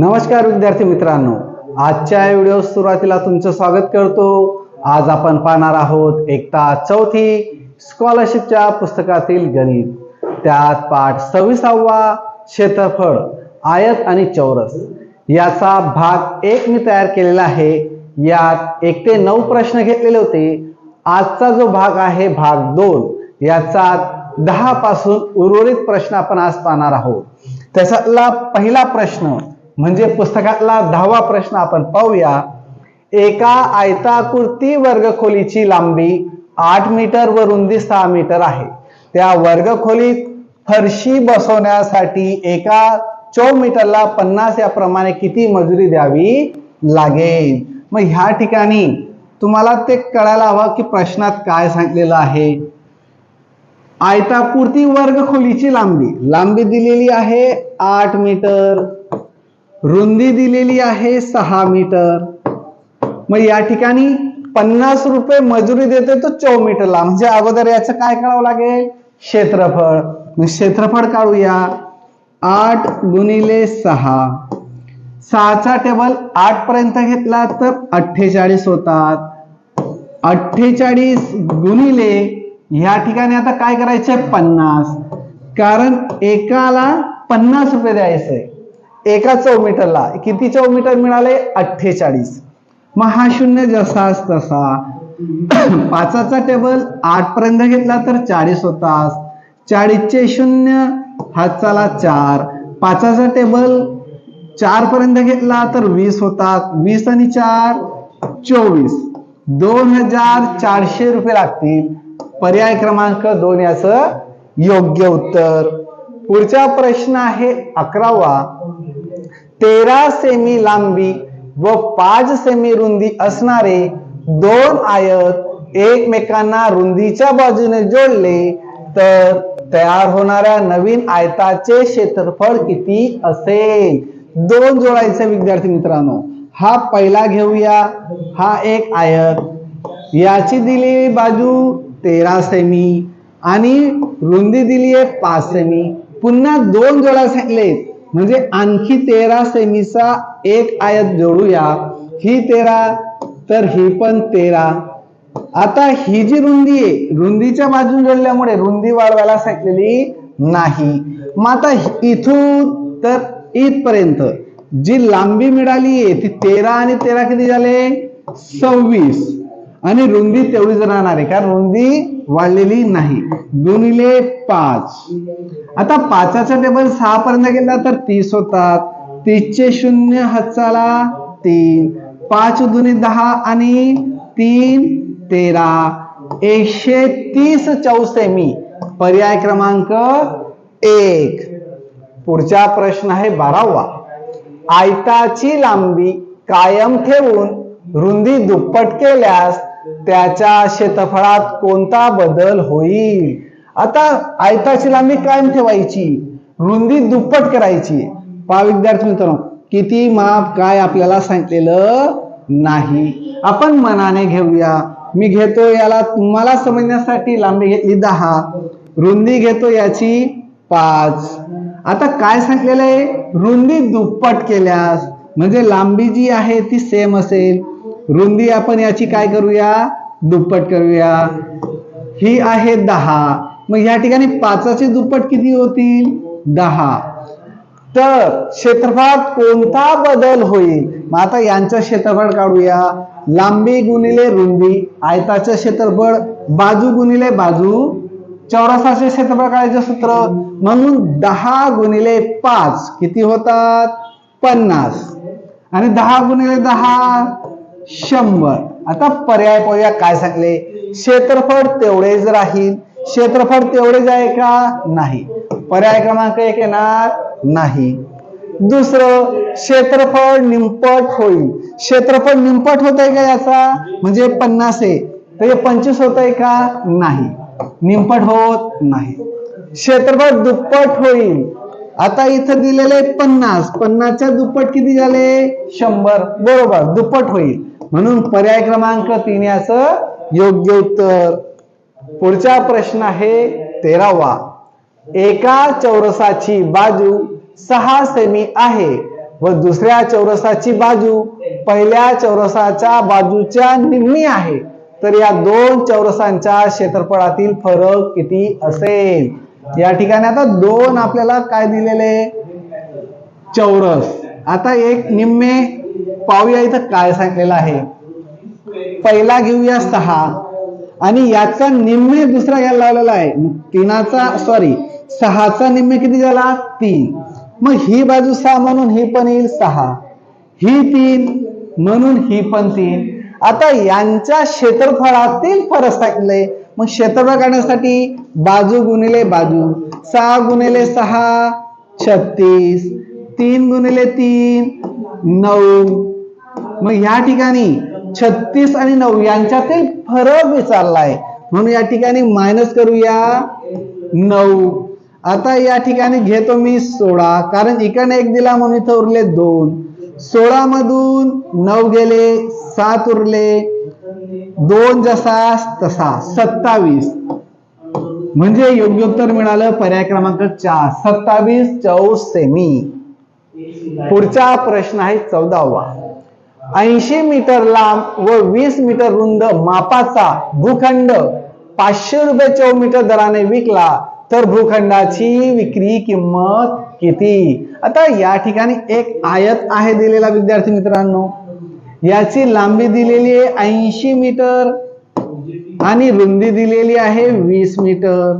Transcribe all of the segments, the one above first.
नमस्कार विद्यार्थी मित्रांनो, आजच्या व्हिडिओ सुरुवातीला तुमचं स्वागत करतो। आज आपण पाहणार आहोत इयत्ता चौथी स्कॉलरशिपच्या पुस्तकातील गणित, त्यात पाठ 26वा क्षेत्रफळ आयत आणि चौरस याचा भाग 1 मी तयार केलेला आहे। यात 1 ते 9 प्रश्न घेतलेले होते। आजचा जो भाग आहे भाग 2 याचा 10 पासून उर्वरित प्रश्न आपण आज पाहणार आहोत। त्याच्यातला पहिला प्रश्न म्हणजे पुस्तकातला 10वा प्रश्न आपण पाहूया। एका आयताकृती वर्गखोलीची लांबी 8 मीटर व रुंदी 6 मीटर आहे। त्या वर्गखोलीत फरशी बसवण्यासाठी एका चौमीटरला 50 याप्रमाणे किती मजुरी द्यावी लागेल। मग ह्या ठिकाणी तुम्हाला ते कळायला हवं की प्रश्नात काय सांगितलेलं आहे। आयताकृती वर्गखोलीची लांबी दिलेली आहे 8 मीटर, रुंदी दिलेली आहे 6 मीटर। मग या ठिकाणी 50 रुपये मजुरी देते तो चौमीटरला, म्हणजे अगोदर याचं काय करावं लागेल, क्षेत्रफळ। मग क्षेत्रफळ काढूया। 8 गुणिले 6, 6चा टेबल 8 पर्यंत घेतला तर 48 होतात। 48 गुणिले या ठिकाणी आता काय करायचे 50, कारण एकाला 50 रुपये द्यायचे एका चौमीटरला। किती चौमीटर मिळाले 48। मग हा शून्य जसाच तसा 5चा टेबल 8 पर्यंत घेतला तर 40 होतात। 40 चे शून्य हातचाला 4, 5चा टेबल 4 पर्यंत घेतला तर 20 होतात। 20 आणि 4 24, 2400 रुपये लागतील। पर्याय क्रमांक 2 याचं योग्य उत्तर। पुढचा प्रश्न आहे 11वा। 13 सेमी लांबी व 5 सेमी रुंदी असणारे 2 आयत एकमेकांना रुंदीच्या बाजूने जोडले तर तयार होणाऱ्या नवीन आयताचे क्षेत्रफळ किती असेल। 2 जोडायचे विद्यार्थी मित्रांनो। हा पहिला घेऊया। हा एक आयत, याची दिलेली बाजू 13 सेमी आणि रुंदी दिली आहे 5 सेमी। पुन्हा 2 जोडा सांगितले, म्हणजे आणखी 13 सेमीचा एक आयत जोडूया। ही 13 तर ही पण 13। आता ही जी रुंदी आहे, रुंदीच्या बाजून जोडल्यामुळे रुंदी वाढवायला सांगितलेली नाही। मग आता इथून तर इथपर्यंत जी लांबी मिळाली आहे ती 13 आणि 13 किती झाले 26, आणि रुंदी तेवढीच राहणार आहे कारण रुंदी वाढलेली नाही। गुणिले 5, आता 5चा टेबल 6 पर्यंत गेला तर 30 होतात। 30 चे शून्य हातचाला 3, 5 दुनी 10 आणि 3 13, 130 चौसेमी। पर्याय क्रमांक 1। पुढचा प्रश्न आहे 12वा। आयताची लांबी कायम ठेवून रुंदी दुप्पट केल्यास त्याच्या क्षेत्रफळात कोणता बदल होईल। आता आयताची लांबी कायम ठेवायची, रुंदी दुप्पट करायची। पहा विद्यार्थी मित्रांनो, किती माप काय आपल्याला सांगितलेलं नाही। आपण मनाने घेऊया। मी घेतो याला तुम्हाला समजण्यासाठी लांबी घेतली 10, रुंदी घेतो याची 5। आता काय सांगितलेलं आहे, रुंदी दुप्पट केल्यास म्हणजे लांबी जी आहे ती सेम असेल, रुंदी आपण याची काय करूया दुप्पट करूया। ही आहे 10, मग या ठिकाणी 5चे दुप्पट किती होतील 10। तर क्षेत्रफळात कोणता बदल होईल। मग आता यांचं क्षेत्रफळ काढूया। लांबी गुणिले रुंदी, आयताचे क्षेत्रफळ बाजू गुणिले बाजू, चौरसाचे क्षेत्रफळ काढायचे सूत्र म्हणून 10 गुणिले 5 किती होतात 50, आणि 10 गुणिले 10 100। आता पर्याय पाहूया काय सांगले, क्षेत्रफळ तेवढेच राहील। क्षेत्रफळ तेवढेच आहे का नाही, पर्याय क्रमांक 1 येणार नाही। दुसरं, क्षेत्रफळ निमपट होईल। क्षेत्रफळ निमपट होत आहे का याचा, म्हणजे 50 आहे तर हे 25 होत आहे का नाही, निमपट होत नाही। क्षेत्रफळ दुप्पट होईल। आता इथं दिलेले 50, 50च्या दुप्पट किती झाले 100, बरोबर दुप्पट होईल। म्हणून पर्याय क्रमांक 3 याचं योग्य उत्तर। पुढचा प्रश्न आहे 13वा। एका चौरसाची बाजू 6 सेमी आहे व दुसऱ्या चौरसाची बाजू पहिल्या चौरसाच्या बाजूच्या निम्मी आहे, तर या दोन चौरसांच्या क्षेत्रफळातील फरक किती असेल? या ठिकाणी आता दोन आपल्याला काय दिलेले चौरस. आता एक निम्मे पाहूया इथं काय सांगितलेलं आहे. पहिला घेऊया 6 आणि याचा निम्मे दुसरा घ्यायला लावलेला आहे. तीनाचा 6चा निम्मे किती झाला 3. मग ही बाजू 6 म्हणून ही पण येईल 6, ही 3 म्हणून ही पण 3. आता यांच्या क्षेत्रफळातील फरक सांगितले. मग क्षेत्रफळ काढण्यासाठी बाजू गुणिले बाजू 6 गुणिले 6 36, 3 गुणिले 3 9. मग या ठिकाणी 36 आणि 9 यांच्यातील फरक विचारलाय म्हणून या ठिकाणी मायनस करूया 9. आता या ठिकाणी घेतो मी 16, कारण इकडे 1 दिला म्हणून इथं उरले 2. 16 मधून 9 गेले 7 उरले, 2 जसा तसा 27. म्हणजे योग्य उत्तर मिळालं पर्याय क्रमांक 4, 27 चौरस सेमी. पुढचा प्रश्न आहे 14वा. 80 मीटर लांब व 20 मीटर रुंद मापाचा भूखंड 500 रुपये चौमीटर दराने विकला तर भूखंडाची विक्री किंमत किती? आता या ठिकाणी एक आयत आहे दिलेला विद्यार्थी मित्रांनो. याची लांबी दिलेली आहे 80 मीटर आणि रुंदी दिलेली आहे 20 मीटर.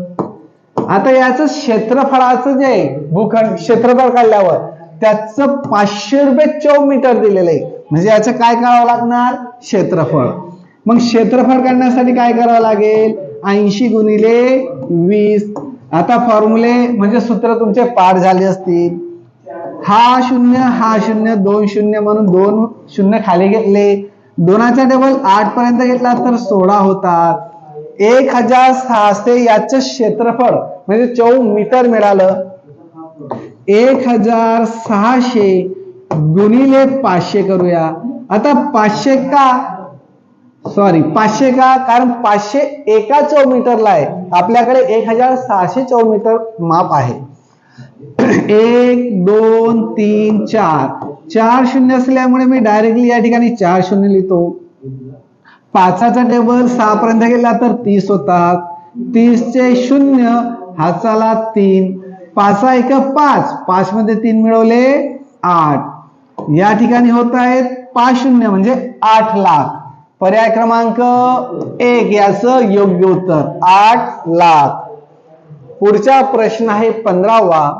आता याचं क्षेत्रफळाचं जे भूखंड क्षेत्रफळ काढल्यावर त्याचं 500 रुपये चौमीटर दिलेलं आहे. म्हणजे याचं काय करावं लागणार क्षेत्रफळ. मग क्षेत्रफळ काढण्यासाठी काय करावं लागेल 80 गुणिले 20. आता फॉर्म्युले म्हणजे सूत्र तुमचे पाठ झाले असतील. हा 0 हा 0 2 0 म्हणून 2 0 खाली घेतले. 2चा डबल 8 पर्यंत घेतला तर 16 होतात. 1600 याचं क्षेत्रफळ म्हणजे चौमीटर मिळालं. 1600 गुणिले 500 करूया. आता 500 का कारण 500 एका चौमीटरला आहे. आपल्याकडे 1600 चौमीटर माप आहे. 1 2 3 4 शून्य असल्यामुळे मी डायरेक्टली या ठिकाणी 4 शून्य लिहितो. 5चा टेबल 6 पर्यंत गेला तर 30 होतात. 30 चे 0 हाताला 3, 5 1 5, 5 मध्ये 3 मिळवले 8. या ठिकाणी होत आहेत 5 शून्य म्हणजे 8 लाख. पर्याय क्रमांक 1 याचं योग्य उत्तर 8 लाख. पुढचा प्रश्न आहे 15वा.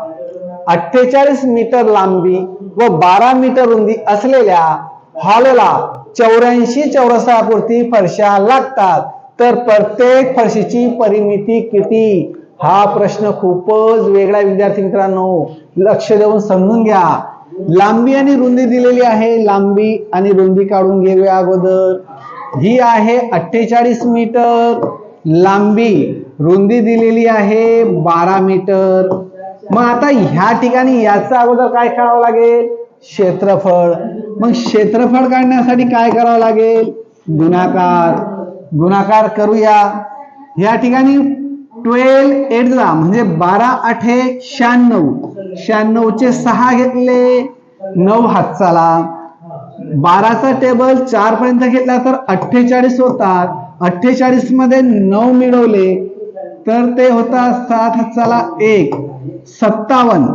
48 मीटर लांबी व 12 मीटर रुंदी असलेल्या हॉलला 84 चौरसापुरती फरशा लागतात तर प्रत्येक फरशीची परिमिती किती? हा प्रश्न खूपच वेगळा विद्यार्थी मित्रांनो, लक्ष देऊन समजून घ्या. लांबी आणि रुंदी दिलेली आहे. लांबी आणि रुंदी काढून घेऊया अगोदर. ही आहे 48 मीटर लांबी, रुंदी दिलेली आहे 12 मीटर. मग आता ह्या ठिकाणी याचा अगोदर काय करावं लागेल क्षेत्रफळ. मग क्षेत्रफळ काढण्यासाठी काय करावं लागेल गुणाकार करूया. या ठिकाणी 12 8 म्हणजे 12 8 96, 96 चे 6 घेतले 9 हातचाला. 12चा टेबल 4 पर्यंत घेतला तर 48 होतात. 48 मध्ये 9 मिळवले तर ते होतात 7 हातचाला 1 57.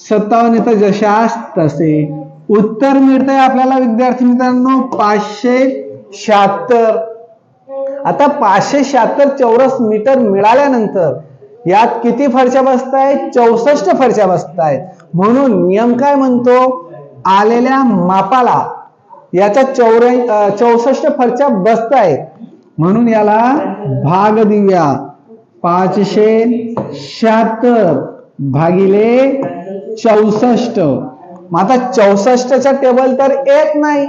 57 इथं जशास तसे. उत्तर मिळतंय आपल्याला विद्यार्थी मित्रांनो 576. आता 576 चौरस मीटर मिळाल्यानंतर यात किती फरशा बसतायत 64 फरशा बसतायत. म्हणून नियम काय म्हणतो आलेल्या मापाला याचा 64 फरशा बसतायत म्हणून याला भाग देऊया. 576 भागिले 64. मग आता 64चा टेबल तर येत नाही.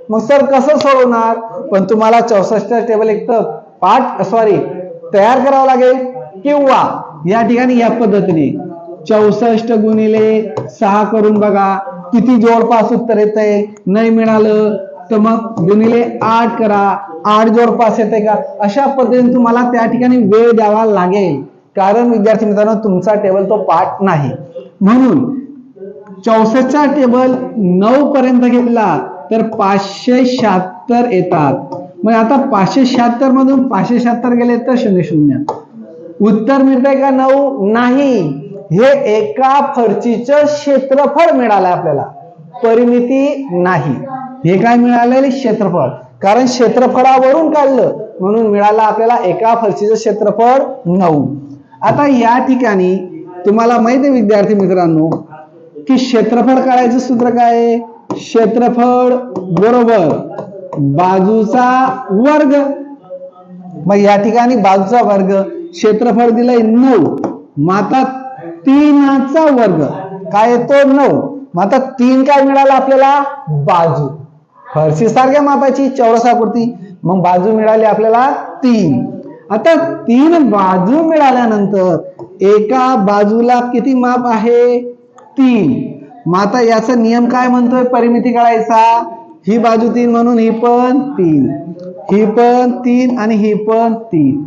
मग सर कसं सोडवणार? पण तुम्हाला 64 टेबल एक तर तयार करावं लागेल किंवा या ठिकाणी या पद्धतीने 64 गुणिले 6 करून बघा किती जवळपास उत्तर येतंय. नाही मिळालं तर मग गुणिले 8 करा, 8 जवळपास येते का. अशा पद्धतीने तुम्हाला त्या ठिकाणी वेळ द्यावा लागेल कारण विद्यार्थी मित्रांनो तुमचा टेबल तो पाठ नाही. म्हणून 64चा टेबल 9 पर्यंत घेतला तर 576 येतात. मग आता 576 मधून 576 गेले तर 00. उत्तर मिळतंय का 9? नाही. हे एका फरचीचं क्षेत्रफळ मिळालं आपल्याला, परिमिती नाही. हे काय मिळालेले? क्षेत्रफळ. कारण क्षेत्रफळावरून काढलं म्हणून मिळालं आपल्याला एका फरचीचं क्षेत्रफळ 9. आता या ठिकाणी तुम्हाला माहिती आहे विद्यार्थी मित्रांनो की क्षेत्रफळ काढायचं सूत्र काय आहे? क्षेत्रफळ बरोबर बाजूचा वर्ग. मग या ठिकाणी बाजूचा वर्ग, क्षेत्रफळ दिलंय 9, मग आता 3चा वर्ग काय येतो? 9. मग आता 3 काय मिळाला आपल्याला? बाजू. फरशी सारख्या मापाची चौरसाकृती, मग बाजू मिळाली आपल्याला 3. आता 3 बाजू मिळाल्यानंतर एका बाजूला किती माप आहे? 3. मग आता याचा नियम काय म्हणतोय? परिमिती काढायचा. ही बाजू 3 म्हणून ही पण 3, ही पण 3 आणि ही पण 3.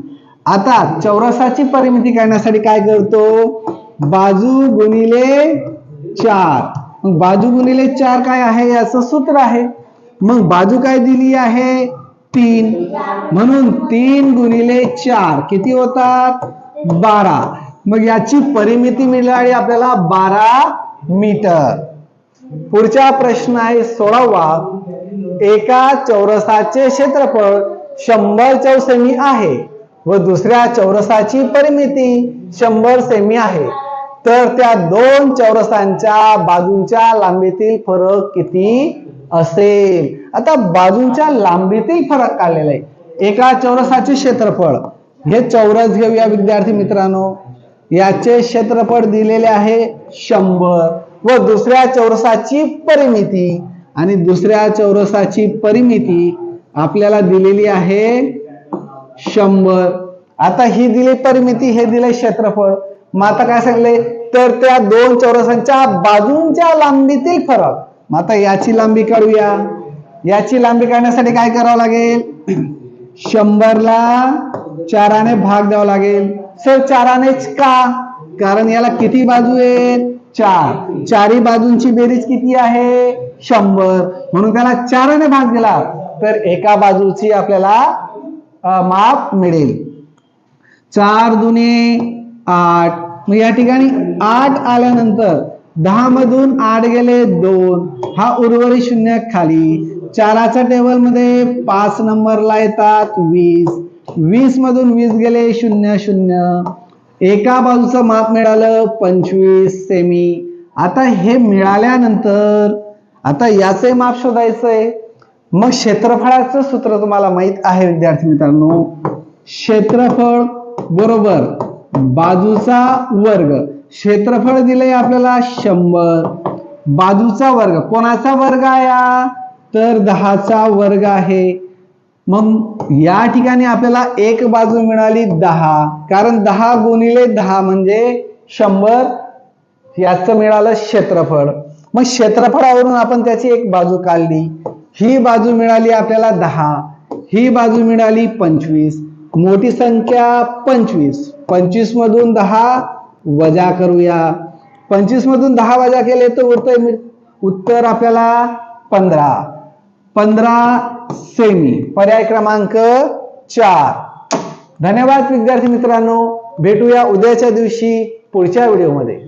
आता चौरसाची परिमिती काढण्यासाठी काय करतो? बाजू गुणिले 4. मग बाजू गुणिले 4 काय आहे? याचं सूत्र आहे. मग बाजू काय दिली आहे? 3, म्हणून 3 गुणिले 4 किती होतात? 12. मग याची परिमिती मिळाली आपल्याला 12 मीटर. पुढचा प्रश्न आहे 16वा. एका चौरसाचे क्षेत्रफळ 100 चौसेमी आहे व दुसऱ्या चौरसाची परिमिती 100 सेमी आहे, तर त्या दोन चौरसांच्या बाजूंच्या लांबीतील फरक किती असेल? आता बाजूंच्या लांबीतील फरक काढलेला आहे. एका चौरसाचे क्षेत्रफळ, हे चौरस घेऊया विद्यार्थी मित्रांनो. याचे क्षेत्रफळ दिलेले आहे 100 व दुसऱ्या चौरसाची परिमिती, आणि दुसऱ्या चौरसाची परिमिती आपल्याला दिलेली आहे 100. आता ही दिली परिमिती, हे दिले क्षेत्रफळ. मग आता काय सांगले? तर त्या दोन चौरसांच्या बाजूंच्या लांबीतील फरक. मग आता याची लांबी काढूया. याची लांबी काढण्यासाठी काय करावं लागेल? 100 ला 4ने भाग द्यावा लागेल. सर 4नेच का? कारण याला किती बाजू आहेत? 4. चारही बाजूंची बेरीज किती आहे? 100. म्हणून त्याला 4ने भाग दिला तर एका बाजूची आपल्याला माप मिळेल. 4 दुने 8. मग या ठिकाणी 8 आल्यानंतर 10 मधून 8 गेले 2, हा उर्वरित शून्य खाली. 4च्या टेबल मध्ये 5 नंबरला येतात 20. 20 मधून 20 गेले 0 0. एका बाजूचं माप मिळालं 25 सेमी. आता हे मिळाल्यानंतर आता याचे माप शोधायचंय. मग क्षेत्रफळाचं सूत्र तुम्हाला माहित आहे विद्यार्थी मित्रांनो. क्षेत्रफळ बरोबर बाजूचा वर्ग. क्षेत्रफळ दिलंय आपल्याला 100, बाजूचा वर्ग कोणाचा वर्ग आहे? तर 10चा वर्ग आहे. मग या ठिकाणी आपल्याला एक बाजू मिळाली 10, कारण 10 गुणिले 10 म्हणजे 100. याचं मिळालं क्षेत्रफळ. मग क्षेत्रफळावरून आपण त्याची एक बाजू काढली. ही बाजू मिळाली आपल्याला 10, ही बाजू मिळाली 25. मोठी संख्या 25. 25 मधून 10 वजा करूया. 25 मधून 10 वजा केले तर उत्तर आपल्याला 15 सेमी. पर्याय क्रमांक 4. धन्यवाद विद्यार्थी मित्रांनो. भेटूया उद्याच्या दिवशी पुढच्या व्हिडिओमध्ये.